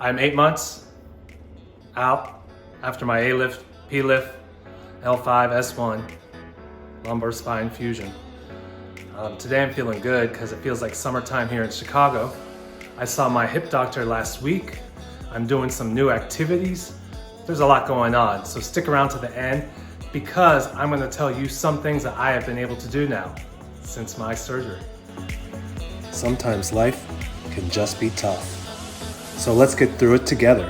I'm 8 months out after my Alif, Plif, L5, S1 lumbar spine fusion. Today I'm feeling good because it feels like summertime here in Chicago. I saw my hip doctor last week. I'm doing some new activities. There's a lot going on, so stick around to the end because I'm going to tell you some things that I have been able to do now since my surgery. Sometimes life can just be tough. So let's get through it together.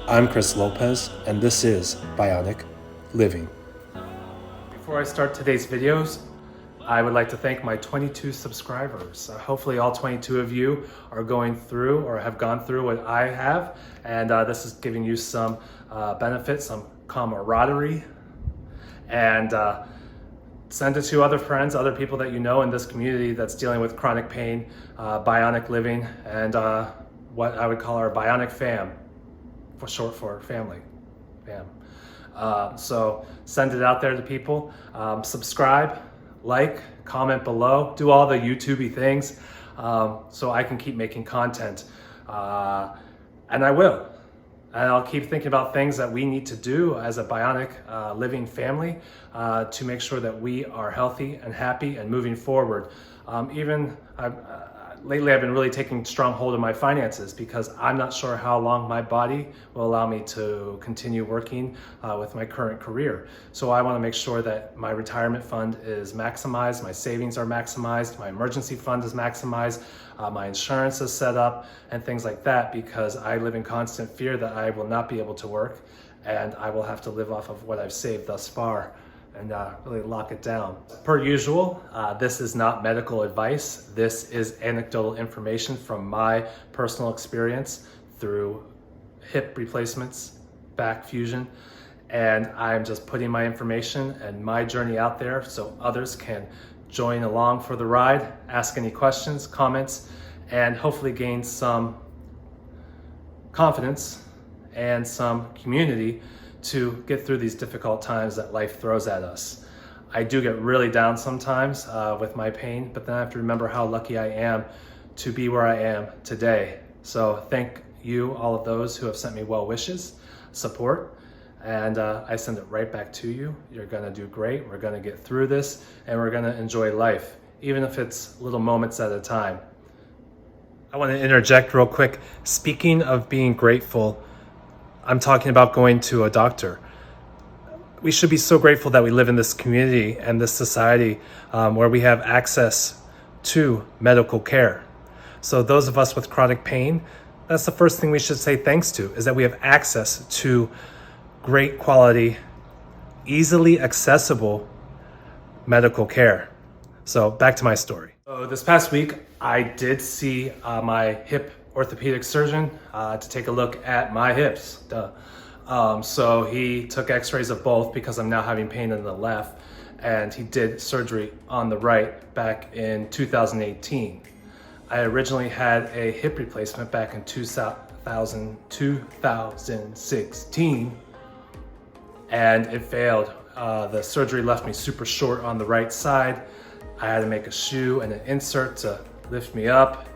I'm Chris Lopez, and this is Bionic Living. Before I start today's videos, I would like to thank my 22 subscribers. Hopefully all 22 of you are going through or have gone through what I have, and this is giving you some benefits, some camaraderie, and send it to other friends, other people that you know in this community that's dealing with chronic pain, bionic living, and what I would call our bionic fam, for short for family, fam. So send it out there to people. Subscribe, like, comment below, do all the YouTubey things so I can keep making content. And I will. And I'll keep thinking about things that we need to do as a bionic living family to make sure that we are healthy and happy and moving forward. Lately I've been really taking strong hold of my finances because I'm not sure how long my body will allow me to continue working with my current career. So I want to make sure that my retirement fund is maximized, my savings are maximized, my emergency fund is maximized, my insurance is set up, and things like that, because I live in constant fear that I will not be able to work and I will have to live off of what I've saved thus far and really lock it down. Per usual, this is not medical advice. This is anecdotal information from my personal experience through hip replacements, back fusion, and I'm just putting my information and my journey out there so others can join along for the ride, ask any questions, comments, and hopefully gain some confidence and some community to get through these difficult times that life throws at us. I do get really down sometimes with my pain, but then I have to remember how lucky I am to be where I am today. So thank you, all of those who have sent me well wishes, support, and I send it right back to you. You're gonna do great, we're gonna get through this, and we're gonna enjoy life, even if it's little moments at a time. I wanna interject real quick. Speaking of being grateful, I'm talking about going to a doctor. We should be so grateful that we live in this community and this society where we have access to medical care. So those of us with chronic pain, that's the first thing we should say thanks to, is that we have access to great quality, easily accessible medical care. So back to my story. So this past week, I did see my hip orthopedic surgeon to take a look at my hips. So he took x-rays of both because I'm now having pain in the left, and he did surgery on the right back in 2018. I originally had a hip replacement back in 2016, and it failed. The surgery left me super short on the right side. I had to make a shoe and an insert to lift me up.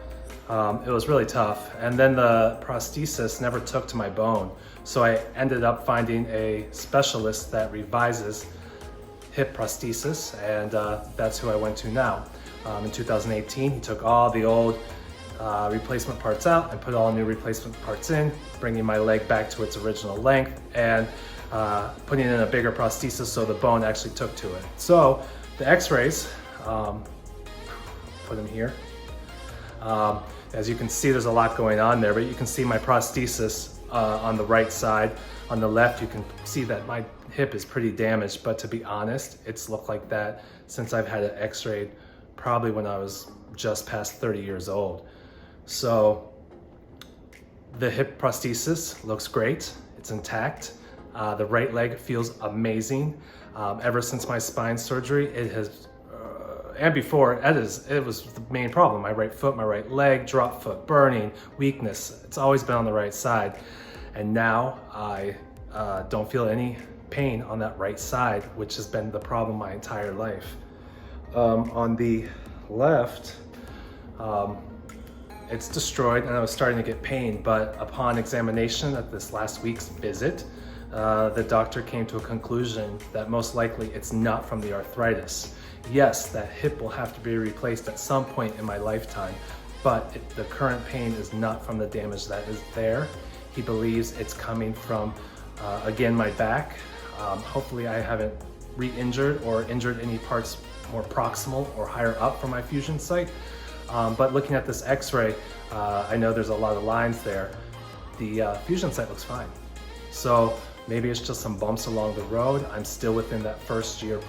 It was really tough. And then the prosthesis never took to my bone. So I ended up finding a specialist that revises hip prosthesis, and that's who I went to now. In 2018, he took all the old replacement parts out and put all new replacement parts in, bringing my leg back to its original length and putting in a bigger prosthesis so the bone actually took to it. So the x-rays, put them here. As you can see, there's a lot going on there, but you can see my prosthesis on the right side. On the left, you can see that my hip is pretty damaged, but to be honest, it's looked like that since I've had it x-rayed probably when I was just past 30 years old. So the hip prosthesis looks great, it's intact. The right leg feels amazing. Ever since my spine surgery, it has and before, it was the main problem. My right foot, my right leg, drop foot, burning, weakness. It's always been on the right side. And now I don't feel any pain on that right side, which has been the problem my entire life. On the left, it's destroyed and I was starting to get pain, but upon examination at this last week's visit, the doctor came to a conclusion that most likely it's not from the arthritis. Yes, that hip will have to be replaced at some point in my lifetime, but the current pain is not from the damage that is there. He believes it's coming from, again, my back. Hopefully I haven't re-injured or injured any parts more proximal or higher up from my fusion site. But looking at this x-ray, I know there's a lot of lines there. The fusion site looks fine. So maybe it's just some bumps along the road. I'm still within that first year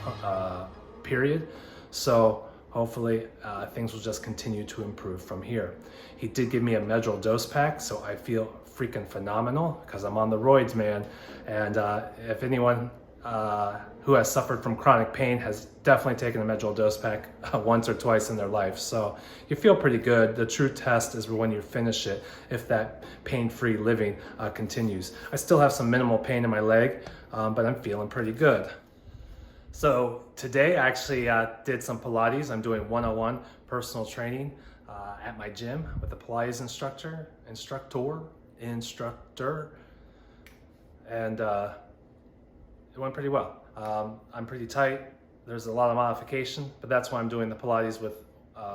period. So hopefully things will just continue to improve from here. He did give me a medral dose pack, so I feel freaking phenomenal because I'm on the roids, man. And if anyone who has suffered from chronic pain has definitely taken a medral dose pack once or twice in their life. So you feel pretty good. The true test is when you finish it, if that pain-free living continues. I still have some minimal pain in my leg, but I'm feeling pretty good. So today I actually did some Pilates. I'm doing one-on-one personal training at my gym with a Pilates instructor, and it went pretty well. I'm pretty tight. There's a lot of modification, but that's why I'm doing the Pilates with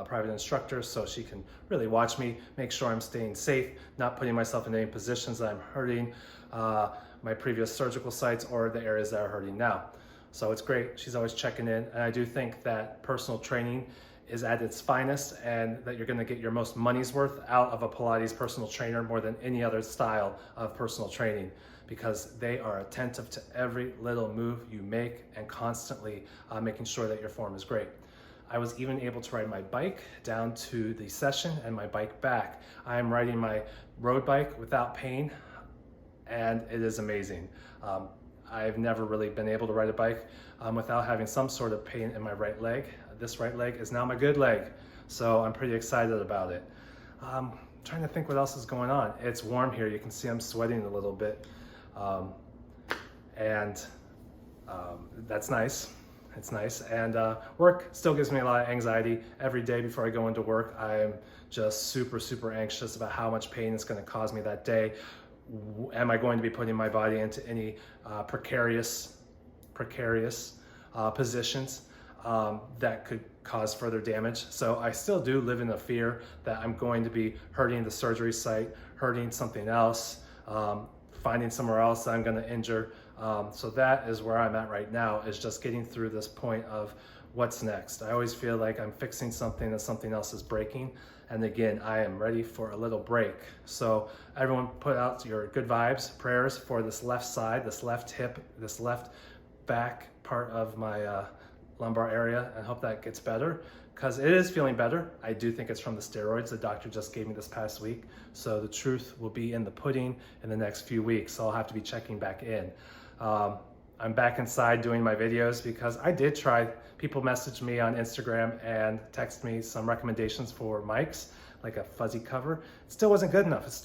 private instructors, so she can really watch me, make sure I'm staying safe, not putting myself in any positions that I'm hurting my previous surgical sites or the areas that are hurting now. So it's great. She's always checking in, and I do think that personal training is at its finest and that you're going to get your most money's worth out of a Pilates personal trainer more than any other style of personal training, because they are attentive to every little move you make and constantly making sure that your form is great. I was even able to ride my bike down to the session and my bike back. I am riding my road bike without pain, and it is amazing. I've never really been able to ride a bike without having some sort of pain in my right leg. This right leg is now my good leg, so I'm pretty excited about it. Trying to think what else is going on. It's warm here. You can see I'm sweating a little bit, and that's nice. It's nice. And work still gives me a lot of anxiety. Every day before I go into work, I'm just super anxious about how much pain it's going to cause me that day. Am I going to be putting my body into any precarious positions that could cause further damage? So I still do live in a fear that I'm going to be hurting the surgery site, hurting something else, finding somewhere else that I'm going to injure. So that is where I'm at right now, is just getting through this point of what's next. I always feel like I'm fixing something and something else is breaking. And again, I am ready for a little break. So everyone put out your good vibes, prayers for this left side, this left hip, this left back part of my lumbar area, and hope that gets better, because it is feeling better. I do think it's from the steroids the doctor just gave me this past week. So the truth will be in the pudding in the next few weeks. So I'll have to be checking back in. I'm back inside doing my videos because I did try. People messaged me on Instagram and text me some recommendations for mics, like a fuzzy cover. It still wasn't good enough. It's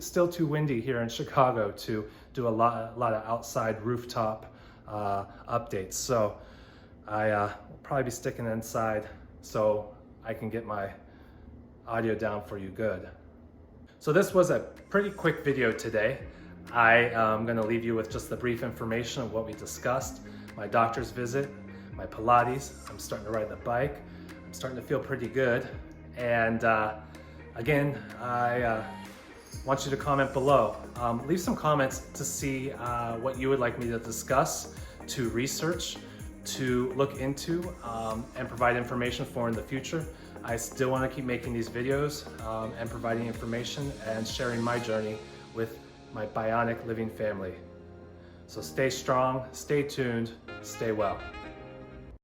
still too windy here in Chicago to do a lot of outside rooftop updates. So I will probably be sticking inside so I can get my audio down for you good. So this was a pretty quick video today. I am going to leave you with just the brief information of what we discussed. My doctor's visit, my Pilates, I'm starting to ride the bike, I'm starting to feel pretty good. And again, I want you to comment below. Leave some comments to see what you would like me to discuss, to research, to look into, and provide information for in the future. I still want to keep making these videos and providing information and sharing my journey with my bionic living family. So stay strong, stay tuned, stay well.